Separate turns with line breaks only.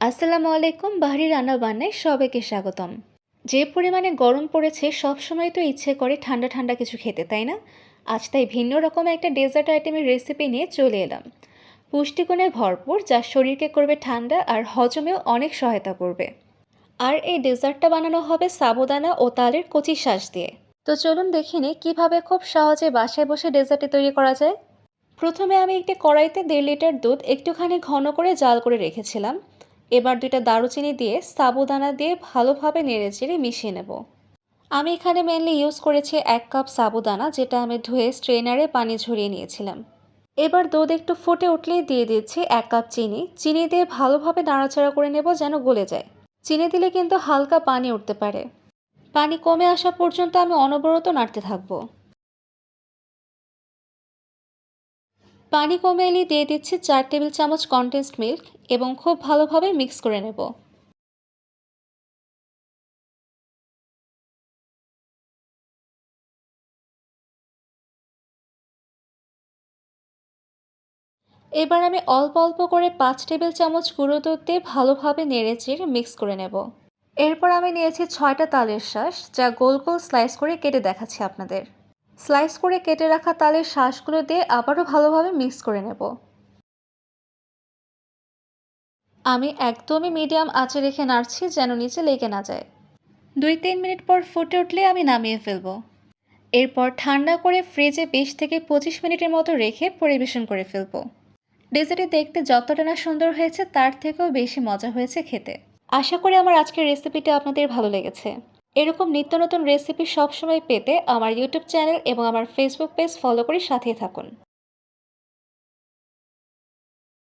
আসসালামু আলাইকুম। বাহারি রান্না বান্নায় সবাইকে স্বাগতম। যে পরিমাণে গরম পড়েছে সবসময় তো ইচ্ছে করে ঠান্ডা ঠান্ডা কিছু খেতে, তাই না? আজ তাই ভিন্ন রকম একটা ডেজার্ট আইটেমের রেসিপি নিয়ে চলে এলাম। পুষ্টিগুণে ভরপুর, যা শরীরকে করবে ঠান্ডা আর হজমেও অনেক সহায়তা করবে। আর এই ডেজার্টটা বানানো হবে সাবুদানা ও তালের কচি শাঁস দিয়ে। তো চলুন দেখে নিই কীভাবে খুব সহজে বাসায় বসে ডেজার্টটি তৈরি করা যায়। প্রথমে আমি একটি কড়াইতে 1.5 লিটার দুধ একটুখানি ঘন করে জাল করে রেখেছিলাম। এবার 2টা দারুচিনি দিয়ে সাবুদানা দিয়ে ভালোভাবে নেড়েচেড়ে মিশিয়ে নেব। আমি এখানে মেনলি ইউজ করেছি 1 কাপ সাবুদানা, যেটা আমি ধুয়ে স্ট্রেনারে পানি ঝরিয়ে নিয়েছিলাম। এবার দুধ একটু ফুটে উঠলেই দিয়ে দিচ্ছি 1 কাপ চিনি। চিনি দিয়ে ভালোভাবে নাড়াচাড়া করে নেব যেন গলে যায়। চিনি দিলে কিন্তু হালকা পানি উঠতে পারে। পানি কমে আসা পর্যন্ত আমি অনবরত নাড়তে থাকবো। পানি কমে এলে দিয়ে দিচ্ছি 4 টেবিল চামচ কনডেন্সড মিল্ক এবং খুব ভালোভাবে মিক্স করে নেব। এবার আমি অল্প অল্প করে 5 টেবিল চামচ গুঁড়ো দুধ দিয়ে ভালোভাবে নেড়েচেড়ে মিক্স করে নেব। এরপর আমি নিয়েছি 6টা তালের শাঁস, যা গোল গোল স্লাইস করে কেটে দেখাচ্ছি আপনাদের। স্লাইস করে কেটে রাখা তালের শাঁসগুলো দিয়ে আবারও ভালোভাবে মিক্স করে নেব। আমি একদমই মিডিয়াম আঁচে রেখে নাড়ছি যেন নিচে লেগে না যায়। 2-3 মিনিট পর ফুটে উঠলে আমি নামিয়ে ফেলবো। এরপর ঠান্ডা করে ফ্রিজে 20 থেকে 25 মিনিটের মতো রেখে পরিবেশন করে ফেলবো। ডেজার্টটি দেখতে যতটা না সুন্দর হয়েছে তার থেকেও বেশি মজা হয়েছে খেতে। আশা করি আমার আজকের রেসিপিটা আপনাদের ভালো লেগেছে। এরকম নিত্য নতুন রেসিপি সবসময় পেতে আমার ইউটিউব চ্যানেল এবং আমার ফেসবুক পেজ ফলো করে সাথেই থাকুন।